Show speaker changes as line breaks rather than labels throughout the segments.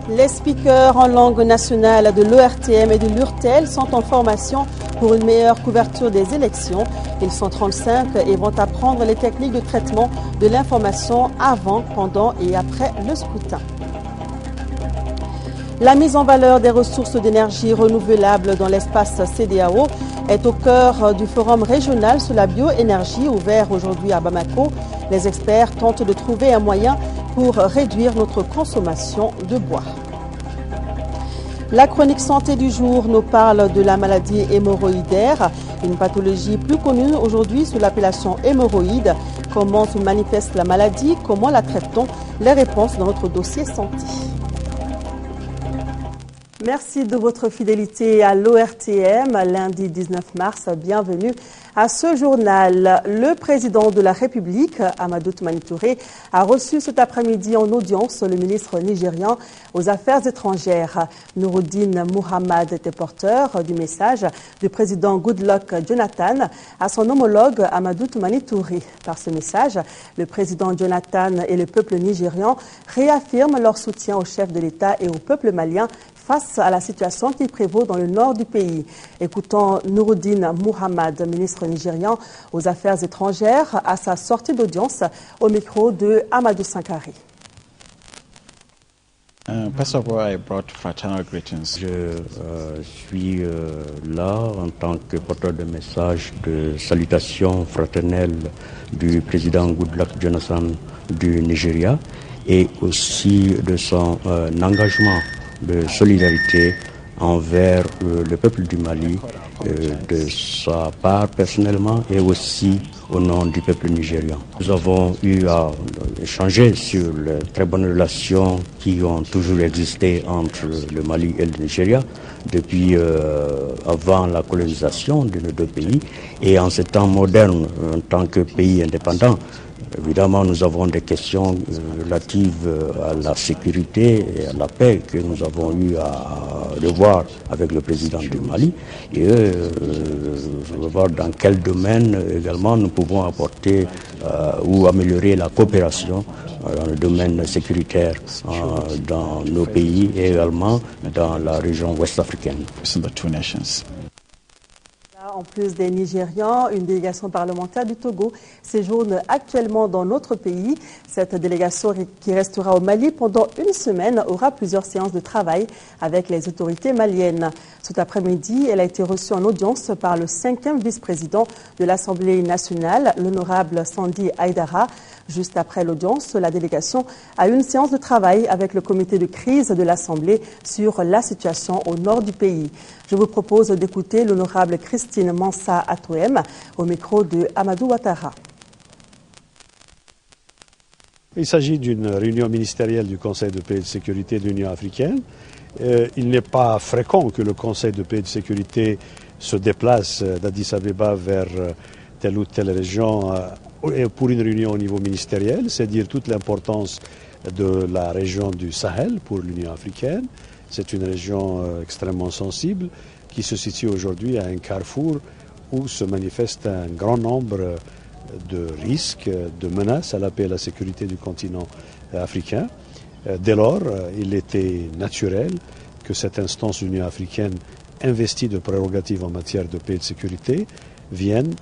Les speakers en langue nationale de l'ORTM et de l'URTEL sont en formation pour une meilleure couverture des élections. Ils sont 35 et vont apprendre les techniques de traitement de l'information avant, pendant et après le scrutin. La mise en valeur des ressources d'énergie renouvelables dans l'espace CEDEAO est au cœur du forum régional sur la bioénergie ouvert aujourd'hui à Bamako. Les experts tentent de trouver un moyen pour réduire notre consommation de bois. La chronique santé du jour nous parle de la maladie hémorroïdaire, une pathologie plus connue aujourd'hui sous l'appellation hémorroïde. Comment se manifeste la maladie? Comment la traite-t-on? Les réponses dans notre dossier santé. Merci de votre fidélité à l'ORTM, lundi 19 mars. Bienvenue à ce journal. Le président de la République, Amadou Toumani Touré, a reçu cet après-midi en audience le ministre nigérian aux Affaires étrangères. Nouruddin Mohamed était porteur du message du président Goodluck Jonathan à son homologue Amadou Toumani Touré. Par ce message, le président Jonathan et le peuple nigérian réaffirment leur soutien au chef de l'État et au peuple malien face à la situation qui prévaut dans le nord du pays. Écoutons Nouruddin Mohamed, ministre nigérian aux Affaires étrangères, à sa sortie d'audience au micro de Amadou Sankari.
First of all, I brought fraternal greetings.
Je suis là en tant que porteur de message de salutation fraternelle du président Goodluck Jonathan du Nigeria et aussi de son engagement de solidarité envers le peuple du Mali, de sa part personnellement et aussi au nom du peuple nigérian. Nous avons eu à échanger sur les très bonnes relations qui ont toujours existé entre le Mali et le Nigeria depuis avant la colonisation de nos deux pays et en ces temps modernes en tant que pays indépendant. Évidemment, nous avons des questions relatives à la sécurité et à la paix que nous avons eu à revoir avec le président du Mali et voir dans quel domaine également nous pouvons apporter ou améliorer la coopération dans le domaine sécuritaire dans nos pays et également dans la région ouest-africaine.
En plus des Nigérians, une délégation parlementaire du Togo séjourne actuellement dans notre pays. Cette délégation qui restera au Mali pendant une semaine aura plusieurs séances de travail avec les autorités maliennes. Cet après-midi, elle a été reçue en audience par le 5e vice-président de l'Assemblée nationale, l'honorable Sandi Aïdara. Juste après l'audience, la délégation a eu une séance de travail avec le comité de crise de l'Assemblée sur la situation au nord du pays. Je vous propose d'écouter l'honorable Christine Mansa Atoem au micro de Amadou Ouattara.
Il s'agit d'une réunion ministérielle du Conseil de paix et de sécurité de l'Union africaine. Il n'est pas fréquent que le Conseil de paix et de sécurité se déplace d'Addis Abeba vers telle ou telle région pour une réunion au niveau ministériel. C'est dire toute l'importance de la région du Sahel pour l'Union africaine. C'est une région extrêmement sensible qui se situe aujourd'hui à un carrefour où se manifeste un grand nombre de risques, de menaces à la paix et à la sécurité du continent africain. Dès lors, il était naturel que cette instance de l'Union africaine investie de prérogatives en matière de paix et de sécurité vienne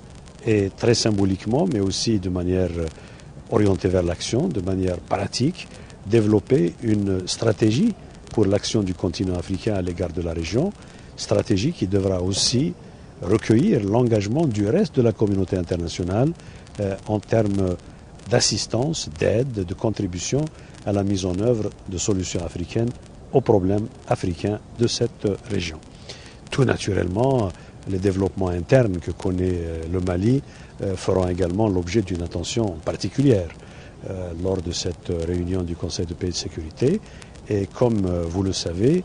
et très symboliquement, mais aussi de manière orientée vers l'action, de manière pratique, développer une stratégie pour l'action du continent africain à l'égard de la région, stratégie qui devra aussi recueillir l'engagement du reste de la communauté internationale en termes d'assistance, d'aide, de contribution à la mise en œuvre de solutions africaines aux problèmes africains de cette région. Tout naturellement, les développements internes que connaît le Mali feront également l'objet d'une attention particulière lors de cette réunion du Conseil de paix et de sécurité. Et comme vous le savez,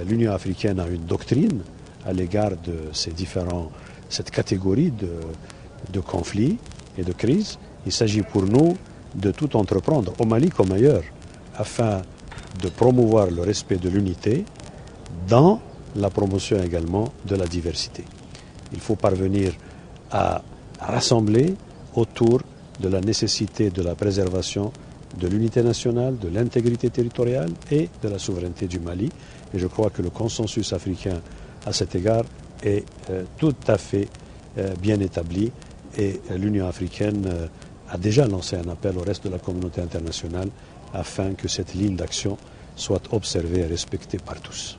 l'Union africaine a une doctrine à l'égard de cette catégorie de conflits et de crises. Il s'agit pour nous de tout entreprendre, au Mali comme ailleurs, afin de promouvoir le respect de l'unité dans la promotion également de la diversité. Il faut parvenir à rassembler autour de la nécessité de la préservation de l'unité nationale, de l'intégrité territoriale et de la souveraineté du Mali. Et je crois que le consensus africain à cet égard est tout à fait bien établi et l'Union africaine a déjà lancé un appel au reste de la communauté internationale afin que cette ligne d'action soit observée et respectée par tous.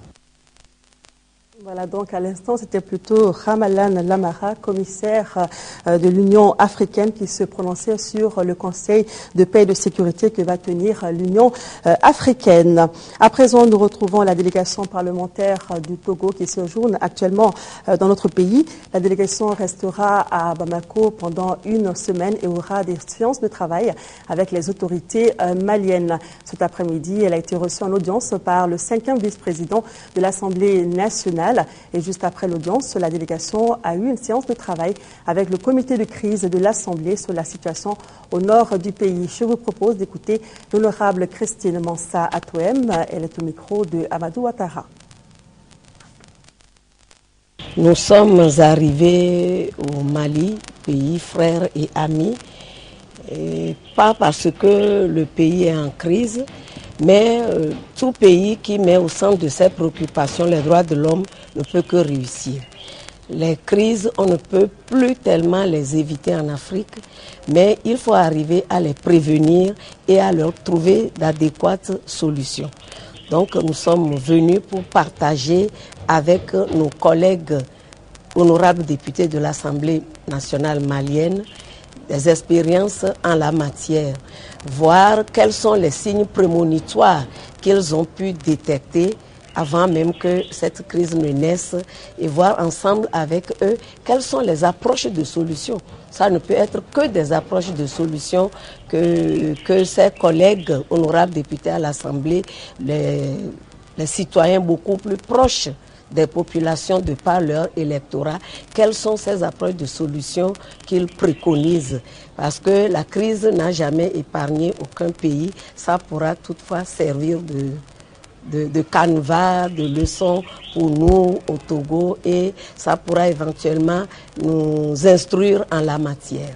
Voilà, donc à l'instant, c'était plutôt Ramalan Lamara, commissaire de l'Union africaine, qui se prononçait sur le Conseil de paix et de sécurité que va tenir l'Union africaine. À présent, nous retrouvons la délégation parlementaire du Togo qui séjourne actuellement dans notre pays. La délégation restera à Bamako pendant une semaine et aura des séances de travail avec les autorités maliennes. Cet après-midi, elle a été reçue en audience par le 5e vice-président de l'Assemblée nationale. Et juste après l'audience, la délégation a eu une séance de travail avec le comité de crise de l'Assemblée sur la situation au nord du pays. Je vous propose d'écouter l'honorable Christine Mansa Atouem. Elle est au micro de Amadou Ouattara.
Nous sommes arrivés au Mali, pays frère et ami, et pas parce que le pays est en crise, mais tout pays qui met au centre de ses préoccupations les droits de l'homme ne peut que réussir. Les crises, on ne peut plus tellement les éviter en Afrique, mais il faut arriver à les prévenir et à leur trouver d'adéquates solutions. Donc nous sommes venus pour partager avec nos collègues honorables députés de l'Assemblée nationale malienne des expériences en la matière, voir quels sont les signes prémonitoires qu'ils ont pu détecter avant même que cette crise ne naisse et voir ensemble avec eux quelles sont les approches de solutions. Ça ne peut être que des approches de solutions que ces collègues honorables députés à l'Assemblée, les citoyens beaucoup plus proches des populations de par leur électorat, quelles sont ces approches de solutions qu'ils préconisent. Parce que la crise n'a jamais épargné aucun pays, ça pourra toutefois servir de canevas, de leçons pour nous au Togo et ça pourra éventuellement nous instruire en la matière.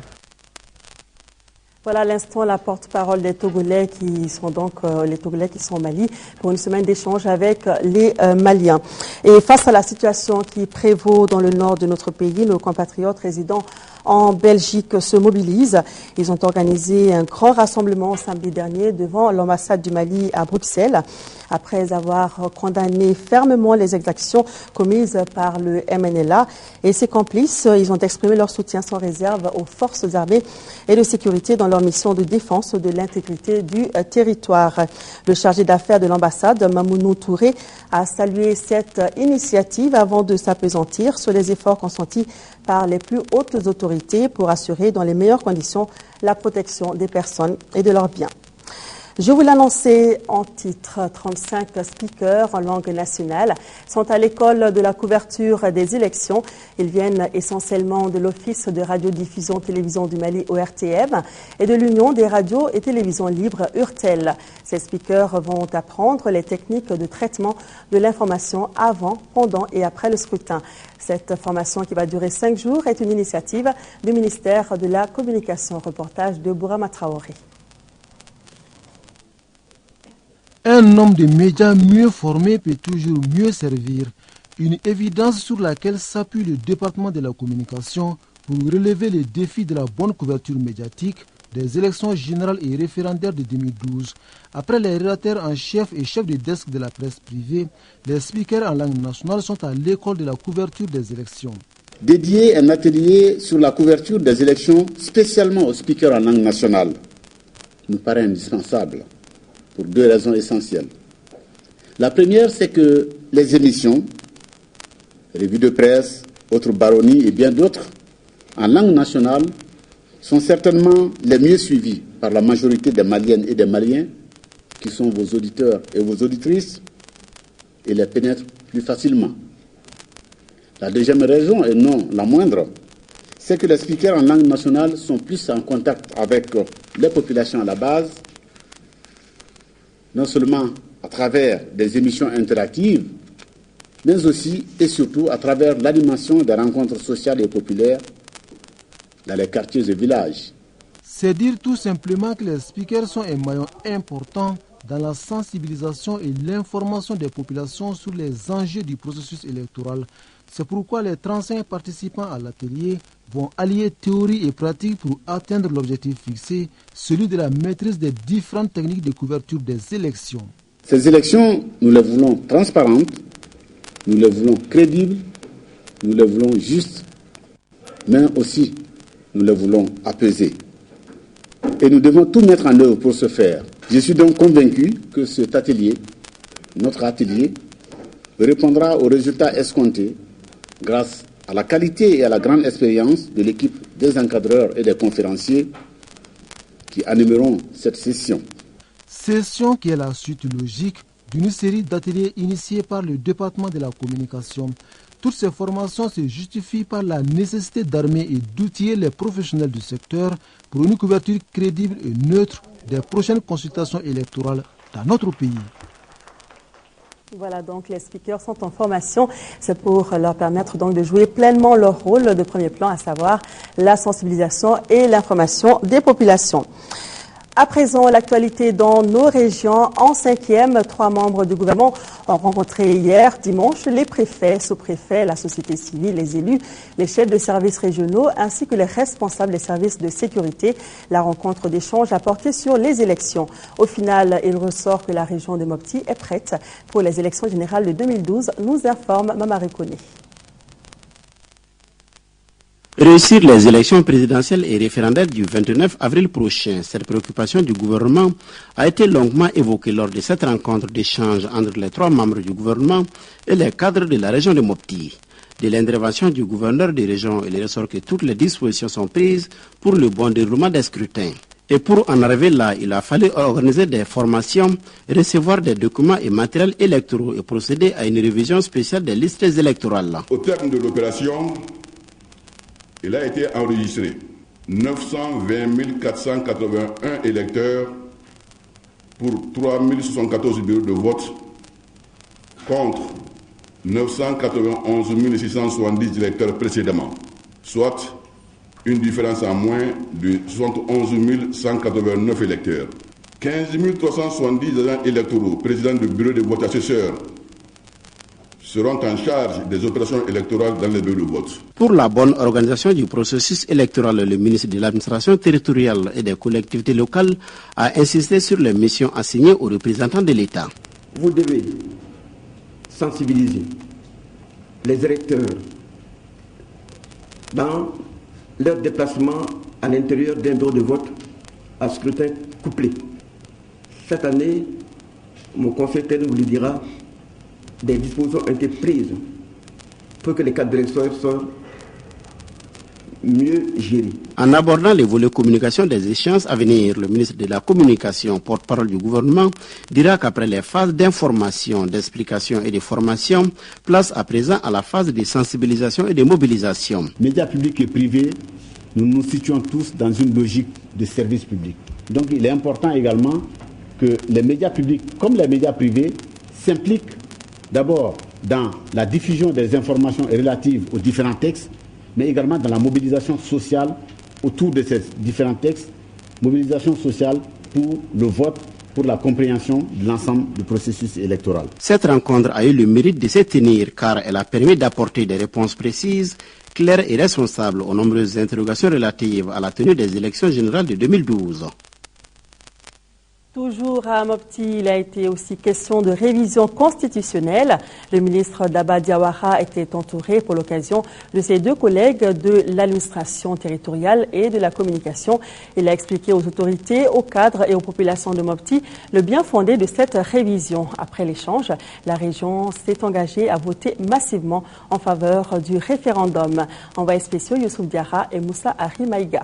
Voilà à l'instant la porte-parole des Togolais qui sont donc les Togolais qui sont au Mali pour une semaine d'échange avec les Maliens. Et face à la situation qui prévaut dans le nord de notre pays, nos compatriotes résidant en Belgique se mobilisent. Ils ont organisé un grand rassemblement samedi dernier devant l'ambassade du Mali à Bruxelles. Après avoir condamné fermement les exactions commises par le MNLA et ses complices, ils ont exprimé leur soutien sans réserve aux forces armées et de sécurité dans leur mission de défense de l'intégrité du territoire. Le chargé d'affaires de l'ambassade, Mamounou Touré, a salué cette initiative avant de s'appesantir sur les efforts consentis par les plus hautes autorités pour assurer dans les meilleures conditions la protection des personnes et de leurs biens. Je vous l'annonçais en titre, 35 speakers en langue nationale sont à l'école de la couverture des élections. Ils viennent essentiellement de l'Office de radiodiffusion télévision du Mali ORTM et de l'Union des radios et télévisions libres URTEL. Ces speakers vont apprendre les techniques de traitement de l'information avant, pendant et après le scrutin. Cette formation qui va durer 5 jours est une initiative du ministère de la Communication. Reportage de Bourama Traoré.
Un homme de médias mieux formé peut toujours mieux servir. Une évidence sur laquelle s'appuie le département de la communication pour relever les défis de la bonne couverture médiatique des élections générales et référendaires de 2012. Après les rédacteurs en chef et chefs de desk de la presse privée, les speakers en langue nationale sont à l'école de la couverture des élections.
Dédier un atelier sur la couverture des élections spécialement aux speakers en langue nationale nous paraît indispensable pour 2 raisons essentielles. La première, c'est que les émissions, revues de presse, autres baronnies et bien d'autres, en langue nationale, sont certainement les mieux suivies par la majorité des Maliennes et des Maliens, qui sont vos auditeurs et vos auditrices, et les pénètrent plus facilement. La deuxième raison, et non la moindre, c'est que les speakers en langue nationale sont plus en contact avec les populations à la base, non seulement à travers des émissions interactives, mais aussi et surtout à travers l'animation des rencontres sociales et populaires dans les quartiers et villages.
C'est dire tout simplement que les speakers sont un maillon important dans la sensibilisation et l'information des populations sur les enjeux du processus électoral. C'est pourquoi les 35 participants à l'atelier vont allier théorie et pratique pour atteindre l'objectif fixé, celui de la maîtrise des différentes techniques de couverture des élections.
Ces élections, nous les voulons transparentes, nous les voulons crédibles, nous les voulons justes, mais aussi nous les voulons apaisées. Et nous devons tout mettre en œuvre pour ce faire. Je suis donc convaincu que cet atelier, notre atelier, répondra aux résultats escomptés grâce à la qualité et à la grande expérience de l'équipe des encadreurs et des conférenciers qui animeront cette session.
Session qui est la suite logique d'une série d'ateliers initiés par le département de la communication. Toutes ces formations se justifient par la nécessité d'armer et d'outiller les professionnels du secteur pour une couverture crédible et neutre des prochaines consultations électorales dans notre pays.
Voilà, donc les speakers sont en formation. C'est pour leur permettre donc de jouer pleinement leur rôle de premier plan, à savoir la sensibilisation et l'information des populations. À présent, l'actualité dans nos régions. En 5e, 3 membres du gouvernement ont rencontré hier, dimanche, les préfets, sous-préfets, la société civile, les élus, les chefs de services régionaux ainsi que les responsables des services de sécurité. La rencontre d'échange a porté sur les élections. Au final, il ressort que la région de Mopti est prête pour les élections générales de 2012, nous informe Mamari Koné.
Réussir les élections présidentielles et référendaires du 29 avril prochain, cette préoccupation du gouvernement a été longuement évoquée lors de cette rencontre d'échange entre les 3 membres du gouvernement et les cadres de la région de Mopti. De l'intervention du gouverneur des régions, il ressort que toutes les dispositions sont prises pour le bon déroulement des scrutins. Et pour en arriver là, il a fallu organiser des formations, recevoir des documents et matériels électoraux et procéder à une révision spéciale des listes électorales.
Au terme de l'opération, il a été enregistré 920 481 électeurs pour 3074 bureaux de vote contre 991 670 électeurs précédemment, soit une différence en moins de 71 189 électeurs. 15 370 agents électoraux, présidents de bureaux de vote assesseurs, seront en charge des opérations électorales dans les bureaux de vote.
Pour la bonne organisation du processus électoral, le ministre de l'administration territoriale et des collectivités locales a insisté sur les missions assignées aux représentants de l'État.
Vous devez sensibiliser les électeurs dans leur déplacement à l'intérieur d'un bureau de vote à scrutin couplé. Cette année, mon conseil technique vous le dira, des dispositions ont été prises pour que les cadres d'élection soient mieux gérés.
En abordant les volets communication des échéances à venir, le ministre de la Communication, porte-parole du gouvernement, dira qu'après les phases d'information, d'explication et de formation, place à présent à la phase de sensibilisation et de mobilisation.
Médias publics et privés, nous nous situons tous dans une logique de service public. Donc il est important également que les médias publics comme les médias privés s'impliquent d'abord dans la diffusion des informations relatives aux différents textes, mais également dans la mobilisation sociale autour de ces différents textes, mobilisation sociale pour le vote, pour la compréhension de l'ensemble du processus électoral.
Cette rencontre a eu le mérite de se tenir car elle a permis d'apporter des réponses précises, claires et responsables aux nombreuses interrogations relatives à la tenue des élections générales de 2012.
Toujours à Mopti, il a été aussi question de révision constitutionnelle. Le ministre Daba Diawara était entouré pour l'occasion de ses 2 collègues de l'administration territoriale et de la communication. Il a expliqué aux autorités, aux cadres et aux populations de Mopti le bien fondé de cette révision. Après l'échange, la région s'est engagée à voter massivement en faveur du référendum. Envoyés spéciaux Youssouf Diarra et Moussa Arimaïga.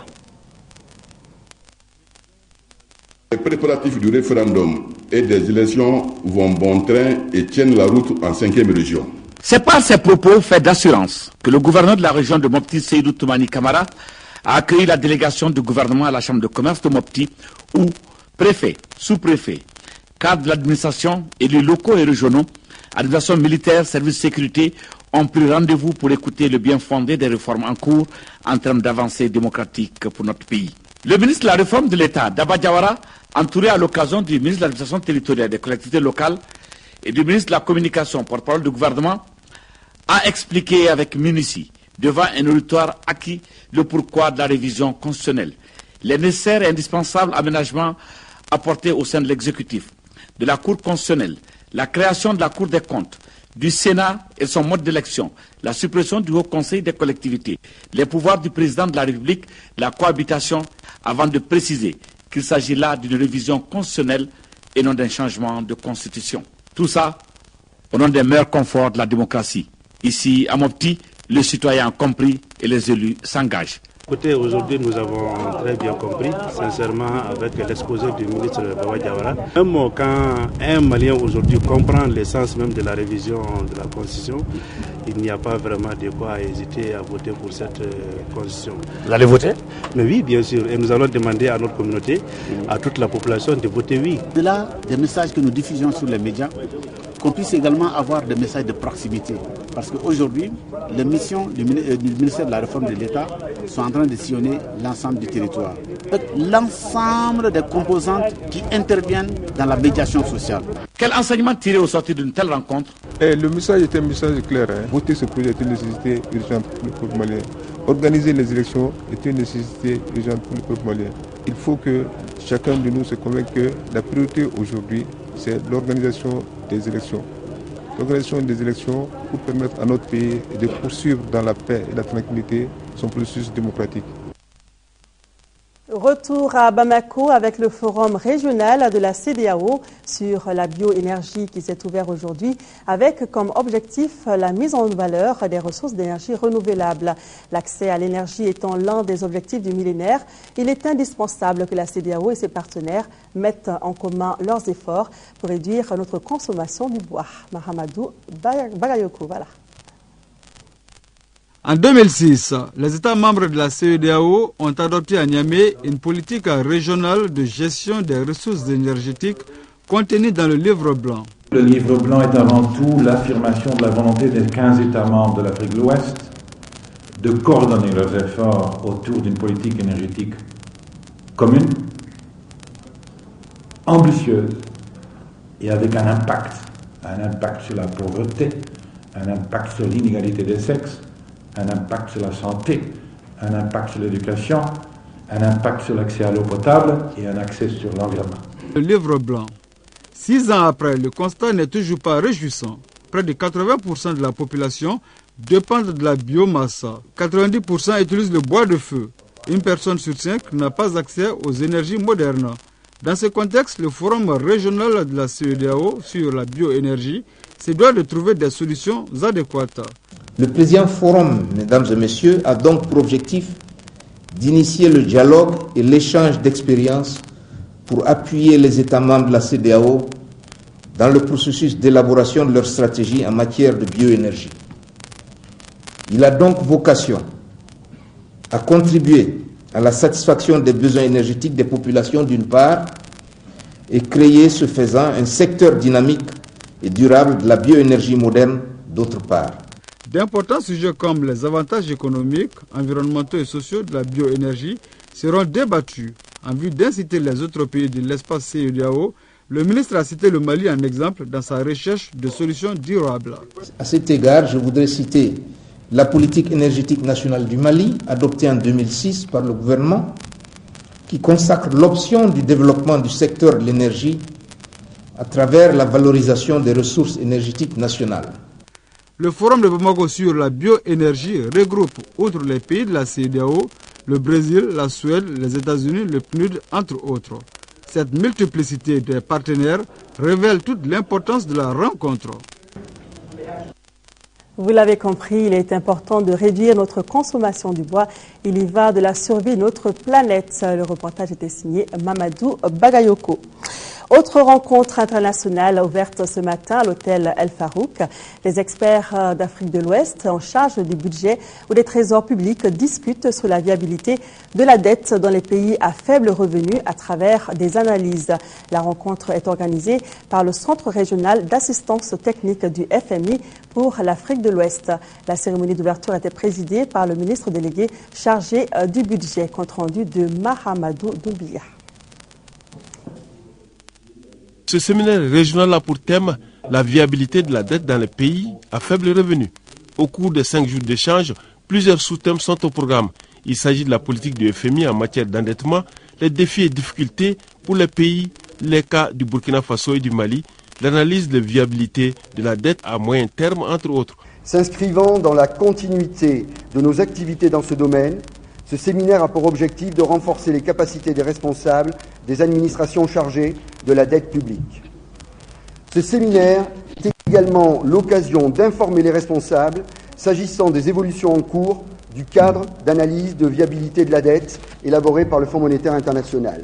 Les préparatifs du référendum et des élections vont bon train et tiennent la route en 5e région.
C'est par ces propos faits d'assurance que le gouverneur de la région de Mopti, Seydou Toumani Kamara, a accueilli la délégation du gouvernement à la chambre de commerce de Mopti, où préfets, sous-préfets, cadres de l'administration, élus locaux et régionaux, administration militaire, services de sécurité ont pris rendez-vous pour écouter le bien fondé des réformes en cours en termes d'avancées démocratiques pour notre pays. Le ministre de la Réforme de l'État, Daba Diawara, entouré à l'occasion du ministre de l'Administration territoriale des collectivités locales et du ministre de la Communication, porte-parole du gouvernement, a expliqué avec minutie, devant un auditoire acquis, le pourquoi de la révision constitutionnelle, les nécessaires et indispensables aménagements apportés au sein de l'exécutif, de la Cour constitutionnelle, la création de la Cour des comptes, du Sénat et son mode d'élection, la suppression du Haut Conseil des collectivités, les pouvoirs du président de la République, la cohabitation, avant de préciser qu'il s'agit là d'une révision constitutionnelle et non d'un changement de constitution. Tout ça au nom des meilleurs conforts de la démocratie. Ici, à Mopti, les citoyens ont compris et les élus s'engagent.
Écoutez, aujourd'hui nous avons très bien compris, sincèrement, avec l'exposé du ministre Daba Diawara. Même quand un Malien aujourd'hui comprend l'essence même de la révision de la Constitution, il n'y a pas vraiment de quoi hésiter à voter pour cette Constitution.
Vous allez voter?
Mais oui, bien sûr. Et nous allons demander à notre communauté, à toute la population de voter oui.
Au-delà des messages que nous diffusions sur les médias, qu'on puisse également avoir des messages de proximité. Parce qu'aujourd'hui, les missions du ministère de la Réforme de l'État sont en train de sillonner l'ensemble du territoire. L'ensemble des composantes qui interviennent dans la médiation sociale.
Quel enseignement tirer au sortir d'une telle rencontre?
Le message est un message clair. Voter ce projet est une nécessité urgente pour le peuple malien. Organiser les élections est une nécessité urgente pour le peuple malien. Il faut que chacun de nous se convainque que la priorité aujourd'hui, c'est l'organisation des élections. L'organisation des élections pour permettre à notre pays de poursuivre dans la paix et la tranquillité son processus démocratique.
Retour à Bamako avec le forum régional de la CEDEAO sur la bioénergie qui s'est ouvert aujourd'hui avec comme objectif la mise en valeur des ressources d'énergie renouvelables. L'accès à l'énergie étant l'un des objectifs du millénaire, il est indispensable que la CEDEAO et ses partenaires mettent en commun leurs efforts pour réduire notre consommation du bois. Mahamadou Bagayoko, voilà.
En 2006, les États membres de la CEDEAO ont adopté à Niamey une politique régionale de gestion des ressources énergétiques contenue dans le livre blanc.
Le livre blanc est avant tout l'affirmation de la volonté des 15 États membres de l'Afrique de l'Ouest de coordonner leurs efforts autour d'une politique énergétique commune, ambitieuse et avec un impact sur la pauvreté, un impact sur l'inégalité des sexes, un impact sur la santé, un impact sur l'éducation, un impact sur l'accès à l'eau potable et un accès sur l'environnement.
Le livre blanc. 6 ans après, le constat n'est toujours pas réjouissant. Près de 80% de la population dépendent de la biomasse. 90% utilisent le bois de feu. Une personne sur 5 n'a pas accès aux énergies modernes. Dans ce contexte, le forum régional de la CEDEAO sur la bioénergie se doit de trouver des solutions adéquates.
Le présent forum, mesdames et messieurs, a donc pour objectif d'initier le dialogue et l'échange d'expériences pour appuyer les États membres de la CEDEAO dans le processus d'élaboration de leur stratégie en matière de bioénergie. Il a donc vocation à contribuer à la satisfaction des besoins énergétiques des populations d'une part et créer, ce faisant, un secteur dynamique et durable de la bioénergie moderne d'autre part.
D'importants sujets comme les avantages économiques, environnementaux et sociaux de la bioénergie seront débattus. En vue d'inciter les autres pays de l'espace CEDEAO, le ministre a cité le Mali en exemple dans sa recherche de solutions durables.
À cet égard, je voudrais citer la politique énergétique nationale du Mali, adoptée en 2006 par le gouvernement, qui consacre l'option du développement du secteur de l'énergie à travers la valorisation des ressources énergétiques nationales.
Le forum de Bamako sur la bioénergie regroupe, outre les pays de la CEDEAO, le Brésil, la Suède, les États-Unis, le PNUD, entre autres. Cette multiplicité de partenaires révèle toute l'importance de la rencontre.
Vous l'avez compris, il est important de réduire notre consommation du bois. Il y va de la survie de notre planète. Le reportage était signé Mamadou Bagayoko. Autre rencontre internationale ouverte ce matin à l'hôtel El Farouk. Les experts d'Afrique de l'Ouest en charge du budget ou des trésors publics discutent sur la viabilité de la dette dans les pays à faible revenu à travers des analyses. La rencontre est organisée par le Centre régional d'assistance technique du FMI pour l'Afrique de l'Ouest. La cérémonie d'ouverture était présidée par le ministre délégué chargé du budget. Compte rendu de Mahamadou Doumbia.
Ce séminaire régional a pour thème la viabilité de la dette dans les pays à faible revenu. Au cours des 5 jours d'échange, plusieurs sous-thèmes sont au programme. Il s'agit de la politique du FMI en matière d'endettement, les défis et difficultés pour les pays, les cas du Burkina Faso et du Mali, l'analyse de viabilité de la dette à moyen terme, entre autres.
S'inscrivant dans la continuité de nos activités dans ce domaine, ce séminaire a pour objectif de renforcer les capacités des responsables des administrations chargées de la dette publique. Ce séminaire est également l'occasion d'informer les responsables s'agissant des évolutions en cours du cadre d'analyse de viabilité de la dette élaboré par le Fonds monétaire international.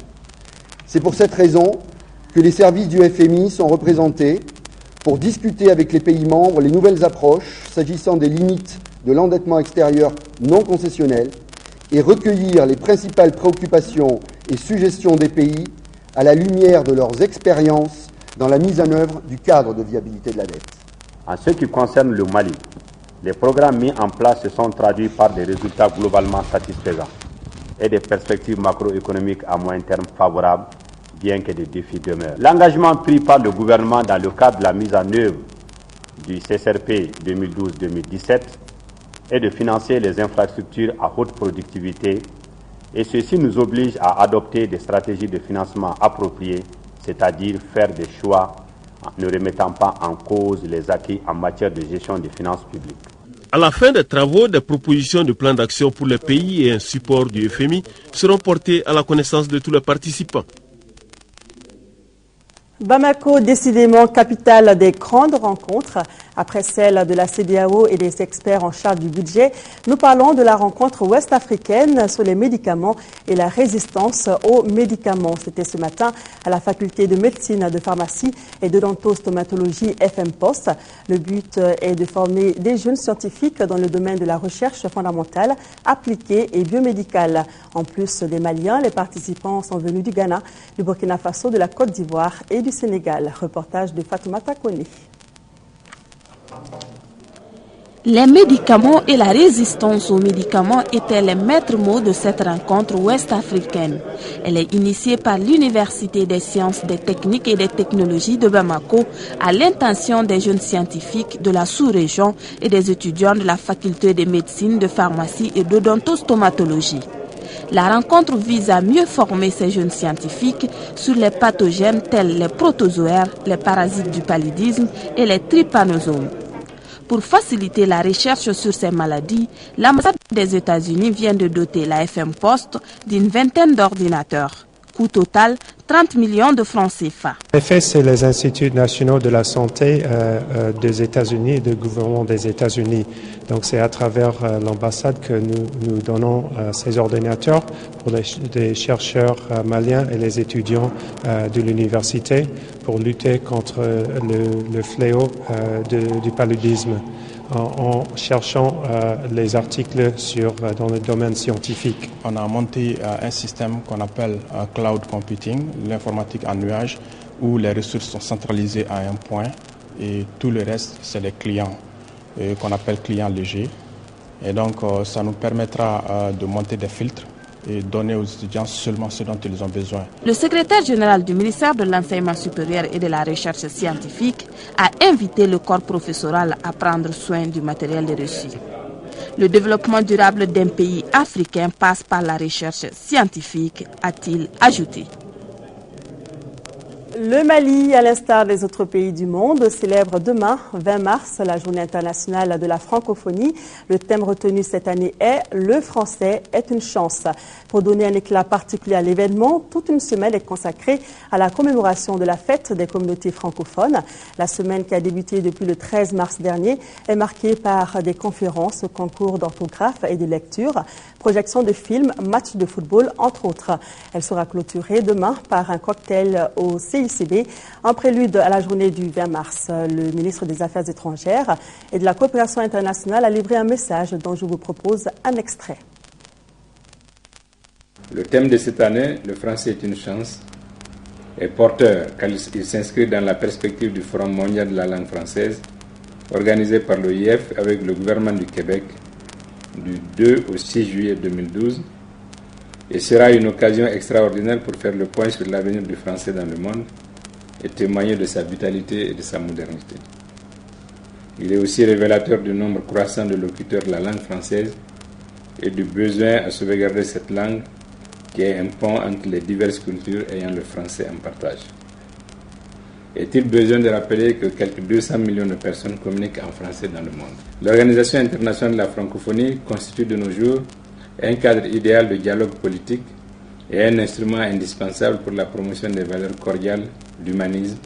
C'est pour cette raison que les services du FMI sont représentés pour discuter avec les pays membres les nouvelles approches s'agissant des limites de l'endettement extérieur non concessionnel et recueillir les principales préoccupations et suggestions des pays à la lumière de leurs expériences dans la mise en œuvre du cadre de viabilité de la dette.
En ce qui concerne le Mali, les programmes mis en place se sont traduits par des résultats globalement satisfaisants et des perspectives macroéconomiques à moyen terme favorables, bien que des défis demeurent. L'engagement pris par le gouvernement dans le cadre de la mise en œuvre du CSRP 2012-2017 est de financer les infrastructures à haute productivité et ceci nous oblige à adopter des stratégies de financement appropriées, c'est-à-dire faire des choix ne remettant pas en cause les acquis en matière de gestion des finances publiques.
À la fin des travaux, des propositions de plan d'action pour les pays et un support du FMI seront portés à la connaissance de tous les participants.
Bamako, décidément capitale des grandes rencontres. Après celle de la CEDEAO et des experts en charge du budget, nous parlons de la rencontre ouest-africaine sur les médicaments et la résistance aux médicaments. C'était ce matin à la faculté de médecine, de pharmacie et de dentostomatologie FMPOS. Le but est de former des jeunes scientifiques dans le domaine de la recherche fondamentale, appliquée et biomédicale. En plus des Maliens, les participants sont venus du Ghana, du Burkina Faso, de la Côte d'Ivoire et du Sénégal. Reportage de Fatoumata Kone.
Les médicaments et la résistance aux médicaments étaient les maîtres mots de cette rencontre ouest-africaine. Elle est initiée par l'Université des sciences, des techniques et des technologies de Bamako à l'intention des jeunes scientifiques de la sous-région et des étudiants de la faculté de médecine, de pharmacie et de dentostomatologie. La rencontre vise à mieux former ces jeunes scientifiques sur les pathogènes tels les protozoaires, les parasites du paludisme et les trypanosomes. Pour faciliter la recherche sur ces maladies, l'ambassade des États-Unis vient de doter la FMPOS d'une vingtaine d'ordinateurs. Coût total, 30 millions de francs CFA.
En effet, c'est les instituts nationaux de la santé des États-Unis et du gouvernement des États-Unis. Donc c'est à travers l'ambassade que nous donnons ces ordinateurs pour les chercheurs maliens et les étudiants de l'université pour lutter contre le fléau du paludisme en cherchant les articles dans le domaine scientifique.
On a monté un système qu'on appelle cloud computing, l'informatique en nuage, où les ressources sont centralisées à un point et tout le reste, c'est les clients qu'on appelle clients légers. Et donc, ça nous permettra de monter des filtres et donner aux étudiants seulement ce dont ils ont besoin.
Le secrétaire général du ministère de l'Enseignement supérieur et de la Recherche scientifique a invité le corps professoral à prendre soin du matériel reçu. Le développement durable d'un pays africain passe par la recherche scientifique, a-t-il ajouté.
Le Mali, à l'instar des autres pays du monde, célèbre demain, 20 mars, la journée internationale de la francophonie. Le thème retenu cette année est « Le français est une chance ». Pour donner un éclat particulier à l'événement, toute une semaine est consacrée à la commémoration de la fête des communautés francophones. La semaine qui a débuté depuis le 13 mars dernier est marquée par des conférences, concours d'orthographe et de lecture, projections de films, matchs de football, entre autres. Elle sera clôturée demain par un cocktail au CIC CICB. En prélude à la journée du 20 mars, le ministre des Affaires étrangères et de la coopération internationale a livré un message dont je vous propose un extrait.
Le thème de cette année, le français est une chance, est porteur car il s'inscrit dans la perspective du Forum mondial de la langue française organisé par l'OIF avec le gouvernement du Québec du 2 au 6 juillet 2012 et sera une occasion extraordinaire pour faire le point sur l'avenir du français dans le monde et témoigner de sa vitalité et de sa modernité. Il est aussi révélateur du nombre croissant de locuteurs de la langue française et du besoin à sauvegarder cette langue qui est un pont entre les diverses cultures ayant le français en partage. Est-il besoin de rappeler que quelques 200 millions de personnes communiquent en français dans le monde? L'Organisation internationale de la francophonie constitue de nos jours un cadre idéal de dialogue politique et un instrument indispensable pour la promotion des valeurs cordiales d'humanisme,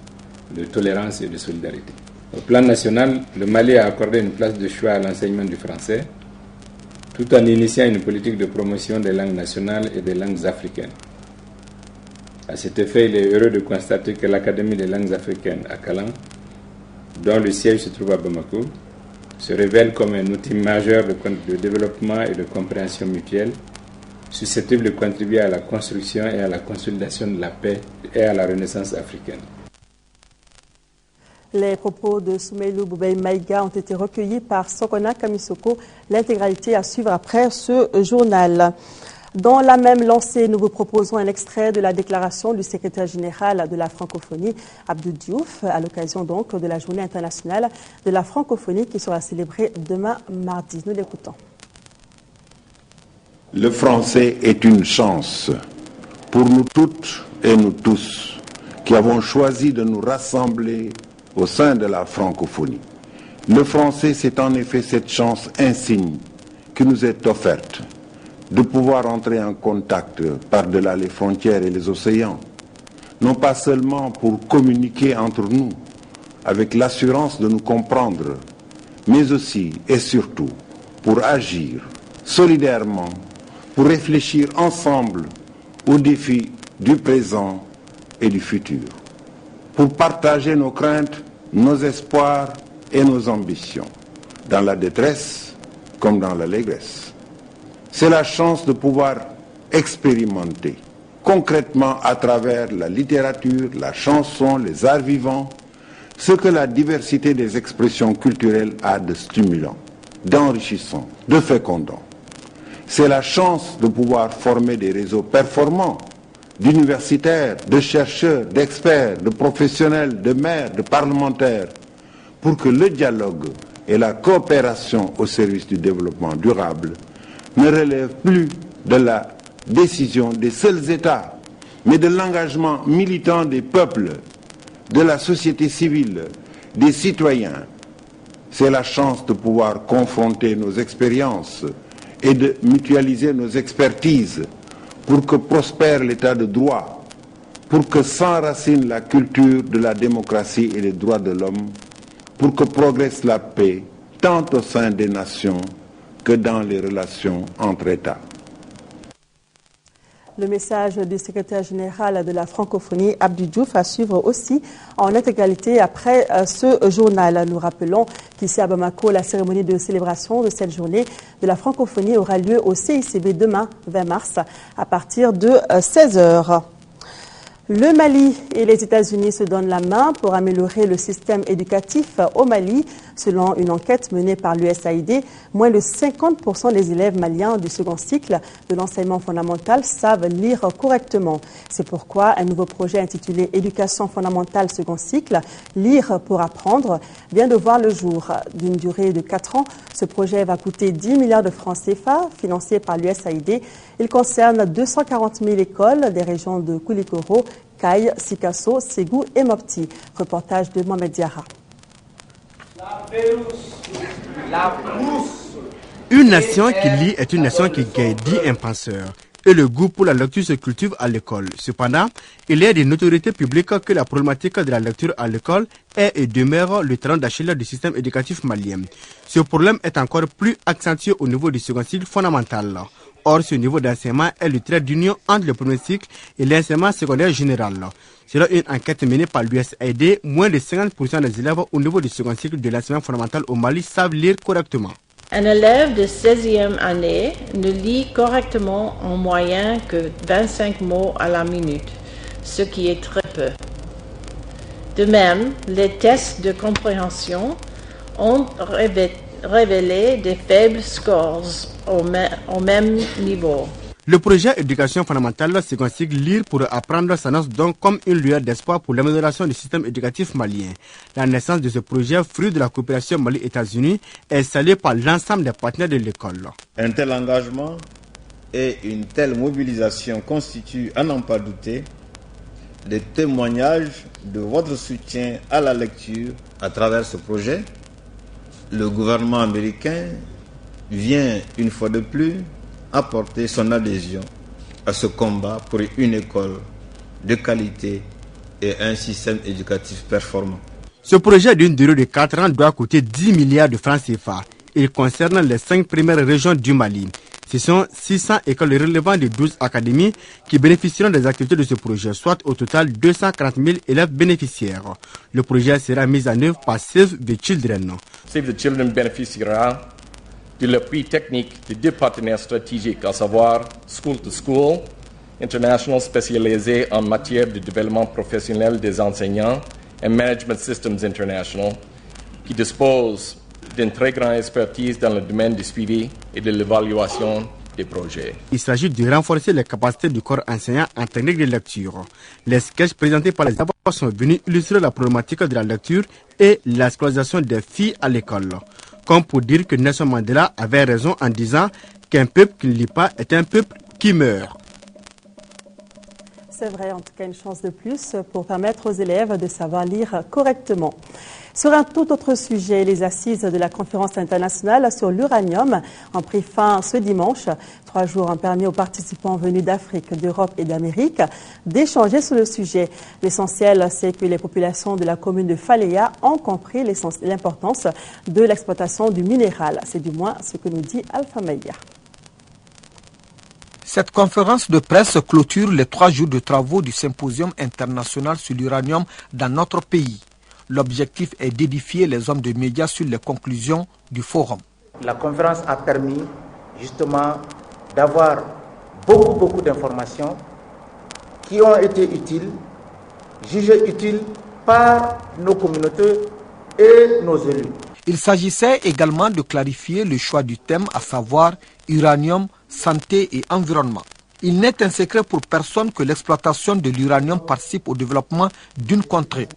de tolérance et de solidarité. Au plan national, le Mali a accordé une place de choix à l'enseignement du français, tout en initiant une politique de promotion des langues nationales et des langues africaines. À cet effet, il est heureux de constater que l'Académie des langues africaines à Calan, dont le siège se trouve à Bamako, se révèle comme un outil majeur de développement et de compréhension mutuelle, susceptible de contribuer à la construction et à la consolidation de la paix et à la renaissance africaine.
Les propos de Soumeilou Boubei Maïga ont été recueillis par Sokona Kamisoko. L'intégralité à suivre après ce journal. Dans la même lancée, nous vous proposons un extrait de la déclaration du secrétaire général de la francophonie, Abdou Diouf, à l'occasion donc de la journée internationale de la francophonie qui sera célébrée demain mardi. Nous l'écoutons.
Le français est une chance pour nous toutes et nous tous qui avons choisi de nous rassembler au sein de la francophonie. Le français, c'est en effet cette chance insigne qui nous est offerte de pouvoir entrer en contact par-delà les frontières et les océans, non pas seulement pour communiquer entre nous avec l'assurance de nous comprendre, mais aussi et surtout pour agir solidairement, pour réfléchir ensemble aux défis du présent et du futur, pour partager nos craintes, nos espoirs et nos ambitions, dans la détresse comme dans l'allégresse. C'est la chance de pouvoir expérimenter concrètement à travers la littérature, la chanson, les arts vivants, ce que la diversité des expressions culturelles a de stimulant, d'enrichissant, de fécondant. C'est la chance de pouvoir former des réseaux performants, d'universitaires, de chercheurs, d'experts, de professionnels, de maires, de parlementaires, pour que le dialogue et la coopération au service du développement durable ne relèvent plus de la décision des seuls États, mais de l'engagement militant des peuples, de la société civile, des citoyens. C'est la chance de pouvoir confronter nos expériences et de mutualiser nos expertises pour que prospère l'état de droit, pour que s'enracine la culture de la démocratie et les droits de l'homme, pour que progresse la paix, tant au sein des nations que dans les relations entre États.
Le message du secrétaire général de la francophonie, Abdou Diouf, à suivre aussi en intégralité après ce journal. Nous rappelons qu'ici à Bamako, la cérémonie de célébration de cette journée de la francophonie aura lieu au CICB demain, 20 mars, à partir de 16h. Le Mali et les États-Unis se donnent la main pour améliorer le système éducatif au Mali. Selon une enquête menée par l'USAID, moins de 50% des élèves maliens du second cycle de l'enseignement fondamental savent lire correctement. C'est pourquoi un nouveau projet intitulé Éducation fondamentale second cycle, lire pour apprendre, vient de voir le jour. D'une durée de 4 ans, ce projet va coûter 10 milliards de francs CFA, financé par l'USAID. Il concerne 240 000 écoles des régions de Koulikoro, Kaye, Sikasso, Ségou et Mopti. Reportage de Mohamed Diarra.
Une nation qui lit est une nation qui gagne, dit un penseur. Et le goût pour la lecture se cultive à l'école. Cependant, il est d'une autorité publique que la problématique de la lecture à l'école est et demeure le talon d'Achille du système éducatif malien. Ce problème est encore plus accentué au niveau du second cycle fondamental. Or, ce niveau d'enseignement est le trait d'union entre le premier cycle et l'enseignement secondaire général. Selon une enquête menée par l'USAID, moins de 50% des élèves au niveau du second cycle de l'enseignement fondamental au Mali savent lire correctement.
Un élève de 16e année ne lit correctement en moyenne que 25 mots à la minute, ce qui est très peu. De même, les tests de compréhension ont révélé des faibles scores au même niveau.
Le projet éducation fondamentale second cycle lire pour apprendre s'annonce donc comme une lueur d'espoir pour l'amélioration du système éducatif malien. La naissance de ce projet, fruit de la coopération Mali-États-Unis, est saluée par l'ensemble des partenaires de l'école.
Un tel engagement et une telle mobilisation constituent, à n'en pas douter, des témoignages de votre soutien à la lecture. À travers ce projet, le gouvernement américain vient une fois de plus apporter son adhésion à ce combat pour une école de qualité et un système éducatif performant.
Ce projet d'une durée de 4 ans doit coûter 10 milliards de francs CFA. Il concerne les 5 premières régions du Mali. Ce sont 600 écoles relevant de 12 académies qui bénéficieront des activités de ce projet, soit au total 240 000 élèves bénéficiaires. Le projet sera mis en œuvre par Save the Children.
Save the Children bénéficiera de l'appui technique de 2 partenaires stratégiques, à savoir School to School, international spécialisé en matière de développement professionnel des enseignants, et Management Systems International, qui dispose d'une très grande expertise dans le domaine du suivi et de l'évaluation des projets.
Il s'agit de renforcer les capacités du corps enseignant en technique de lecture. Les sketchs présentés par les élèves sont venus illustrer la problématique de la lecture et la scolarisation des filles à l'école. Comme pour dire que Nelson Mandela avait raison en disant qu'un peuple qui ne lit pas est un peuple qui meurt.
C'est vrai, en tout cas une chance de plus pour permettre aux élèves de savoir lire correctement. Sur un tout autre sujet, les assises de la conférence internationale sur l'uranium ont pris fin ce dimanche. 3 jours ont permis aux participants venus d'Afrique, d'Europe et d'Amérique d'échanger sur le sujet. L'essentiel, c'est que les populations de la commune de Faléa ont compris l'importance de l'exploitation du minéral. C'est du moins ce que nous dit Alpha Maïa.
Cette conférence de presse clôture les 3 jours de travaux du symposium international sur l'uranium dans notre pays. L'objectif est d'édifier les hommes de médias sur les conclusions du forum.
La conférence a permis justement d'avoir beaucoup d'informations qui ont été utiles, jugées utiles par nos communautés et nos élus.
Il s'agissait également de clarifier le choix du thème, à savoir uranium, santé et environnement. Il n'est un secret pour personne que l'exploitation de l'uranium participe au développement d'une contrée.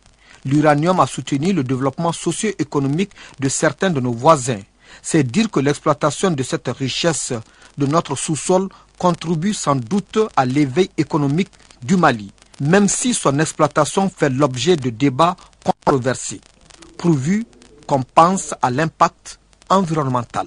L'uranium a soutenu le développement socio-économique de certains de nos voisins. C'est dire que l'exploitation de cette richesse de notre sous-sol contribue sans doute à l'éveil économique du Mali, même si son exploitation fait l'objet de débats controversés, pourvu qu'on pense à l'impact environnemental.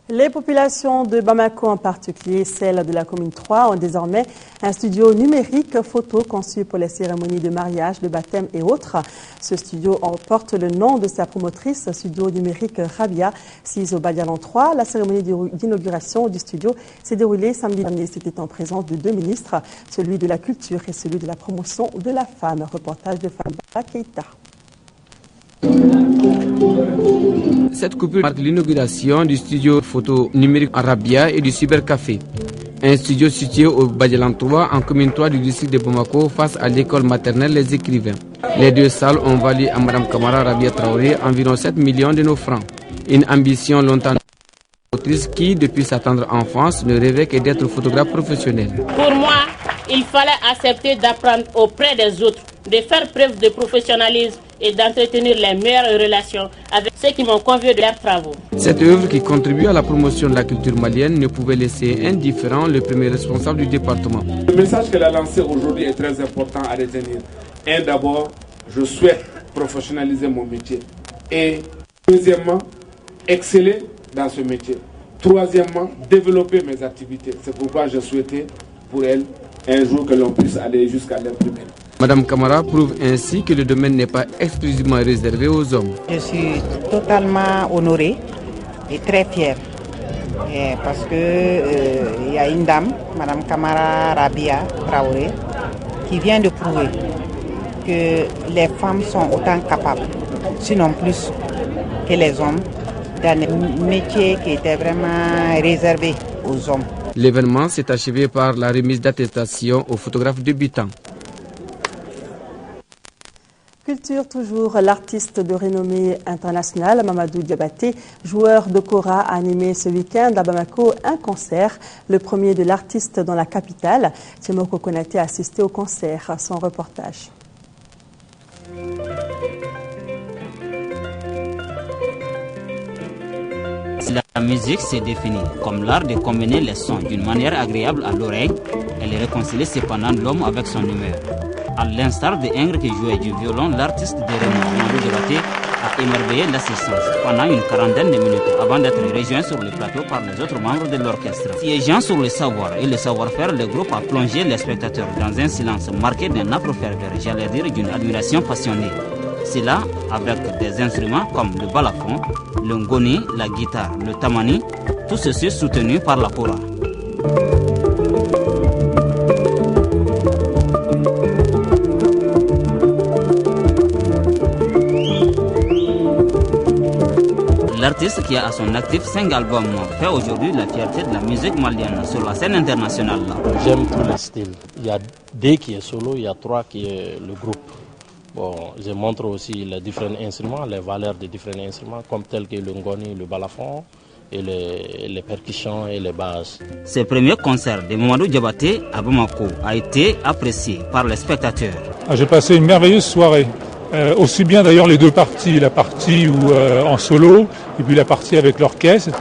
Les populations de Bamako, en particulier celles de la commune 3, ont désormais un studio numérique photo conçu pour les cérémonies de mariage, de baptême et autres. Ce studio porte le nom de sa promotrice, studio numérique Rabia, sise au Badialan 3. La cérémonie d'inauguration du studio s'est déroulée samedi dernier. C'était en présence de 2 ministres, celui de la culture et celui de la promotion de la femme. Reportage de Famba Keita.
Cette coupure marque l'inauguration du studio photo numérique Arabia et du cybercafé. Un studio situé au Badialan 3 en commune 3 du district de Bamako face à l'école maternelle Les Écrivains. Les 2 salles ont valu à Mme Kamara Rabia Traoré environ 7 millions de nos francs. Une ambition longtemps qui, depuis sa tendre enfance, ne rêvait que d'être photographe professionnel.
Pour moi, il fallait accepter d'apprendre auprès des autres, de faire preuve de professionnalisme et d'entretenir les meilleures relations avec ceux qui m'ont convié de leurs travaux.
Cette œuvre qui contribue à la promotion de la culture malienne ne pouvait laisser indifférent le premier responsable du département.
Le message qu'elle a lancé aujourd'hui est très important à retenir. Et d'abord, je souhaite professionnaliser mon métier. Et deuxièmement, exceller dans ce métier. Troisièmement, développer mes activités. C'est pourquoi je souhaitais pour elle un jour que l'on puisse aller jusqu'à l'ère primaire.
Madame Kamara prouve ainsi que le domaine n'est pas exclusivement réservé aux hommes.
Je suis totalement honorée et très fière
Parce que y a une dame, Madame Kamara Rabia Traoré, qui vient de prouver que les femmes sont autant capables, sinon plus, que les hommes, dans des métiers qui étaient vraiment réservés aux hommes.
L'événement s'est achevé par la remise d'attestation aux photographes débutants.
Culture toujours, l'artiste de renommée internationale Mamadou Diabaté, joueur de kora, a animé ce week-end à Bamako un concert, le premier de l'artiste dans la capitale. Timoko Konaté a assisté au concert. Son reportage.
La musique se définit comme l'art de combiner les sons d'une manière agréable à l'oreille et les réconcilier cependant l'homme avec son humeur. À l'instar de Ingres qui jouait du violon, l'artiste de renom Mamadou Diabaté a émerveillé l'assistance pendant une quarantaine de minutes avant d'être rejoint sur le plateau par les autres membres de l'orchestre. Siégeant sur le savoir et le savoir-faire, le groupe a plongé les spectateurs dans un silence marqué d'un âpre ferveur, j'allais dire d'une admiration passionnée. C'est là, avec des instruments comme le balafon, le ngoni, la guitare, le tamani, tout ceci soutenu par la kora. L'artiste qui a à son actif 5 albums fait aujourd'hui la fierté de la musique malienne sur la scène internationale.
J'aime tous les styles. Il y a 2 qui est solo, il y a 3 qui est le groupe. Bon, je montre aussi les différents instruments, les valeurs des différents instruments, comme tels que le ngoni, le balafon, et les percussions et les basses.
Ce premier concert de Mamadou Diabaté à Bamako a été apprécié par les spectateurs.
J'ai passé une merveilleuse soirée. Aussi bien d'ailleurs les 2 parties, la partie en solo et puis la partie avec l'orchestre,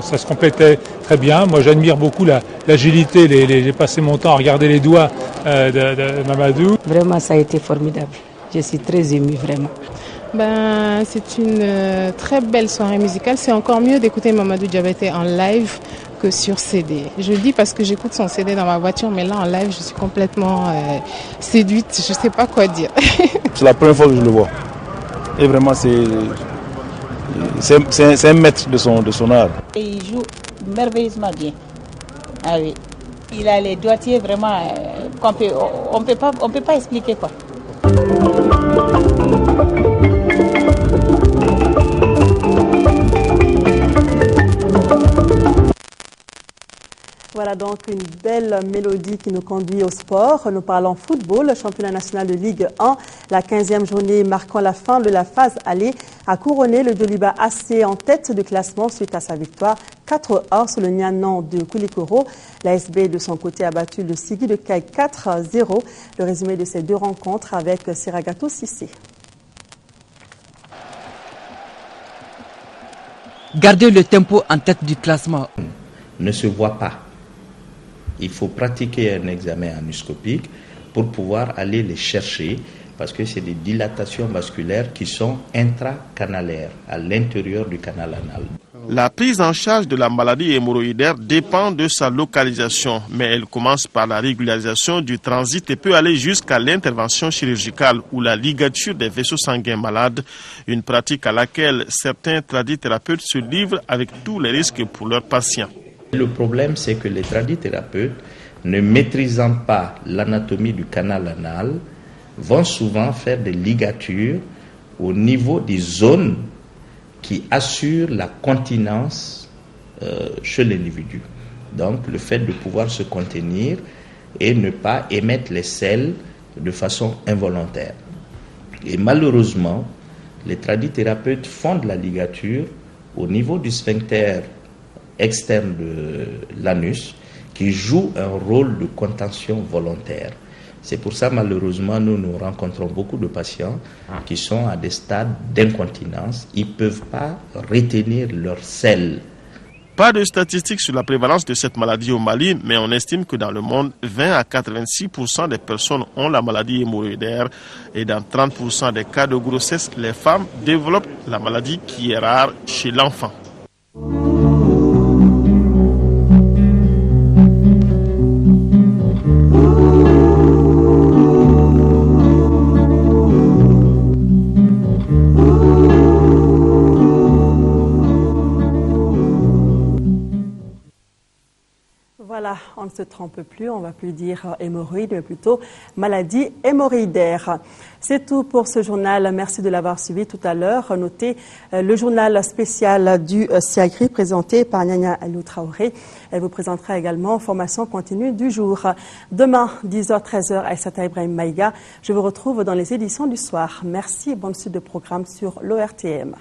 ça se complétait très bien. Moi j'admire beaucoup l'agilité, j'ai passé mon temps à regarder les doigts de Mamadou.
Vraiment ça a été formidable, je suis très émue vraiment.
C'est une très belle soirée musicale, c'est encore mieux d'écouter Mamadou Diabaté en live que sur CD. Je le dis parce que j'écoute son CD dans ma voiture, mais là en live je suis complètement séduite, je ne sais pas quoi dire.
C'est la première fois que je le vois. Et vraiment c'est un maître de son art.
Et il joue merveilleusement bien. Ah oui. Il a les doigtiers vraiment on peut pas expliquer quoi.
Voilà donc une belle mélodie qui nous conduit au sport. Nous parlons football, le championnat national de Ligue 1. La 15e journée marquant la fin de la phase aller a couronné le Djoliba AC en tête du classement suite à sa victoire 4-1 sur le Nianan de Koulikoro. L'ASB de son côté a battu le Sigui de Caille 4-0. Le résumé de ces 2 rencontres avec Siragato Sissé.
Garder le tempo en tête du classement
ne se voit pas. Il faut pratiquer un examen anoscopique pour pouvoir aller les chercher parce que c'est des dilatations vasculaires qui sont intracanalaires à l'intérieur du canal anal.
La prise en charge de la maladie hémorroïdaire dépend de sa localisation, mais elle commence par la régularisation du transit et peut aller jusqu'à l'intervention chirurgicale ou la ligature des vaisseaux sanguins malades, une pratique à laquelle certains tradithérapeutes se livrent avec tous les risques pour leurs patients.
Le problème, c'est que les tradithérapeutes, ne maîtrisant pas l'anatomie du canal anal, vont souvent faire des ligatures au niveau des zones qui assurent la continence chez l'individu. Donc, le fait de pouvoir se contenir et ne pas émettre les selles de façon involontaire. Et malheureusement, les tradithérapeutes font de la ligature au niveau du sphincter externe de l'anus qui joue un rôle de contention volontaire. C'est pour ça malheureusement nous rencontrons beaucoup de patients qui sont à des stades d'incontinence. Ils ne peuvent pas retenir leurs selles.
Pas de statistiques sur la prévalence de cette maladie au Mali, mais on estime que dans le monde, 20 à 86% des personnes ont la maladie hémorroïdaire et dans 30% des cas de grossesse, les femmes développent la maladie qui est rare chez l'enfant.
on ne se trompe plus, on ne va plus dire hémorroïde, mais plutôt maladie hémorroïdaire. C'est tout pour ce journal. Merci de l'avoir suivi tout à l'heure. Notez le journal spécial du SIAGRI présenté par Nyanya Alou Traoré. Elle vous présentera également formation continue du jour. Demain, 10h, 13h, Aïssata Ibrahim Maïga. Je vous retrouve dans les éditions du soir. Merci et bonne suite de programme sur l'ORTM.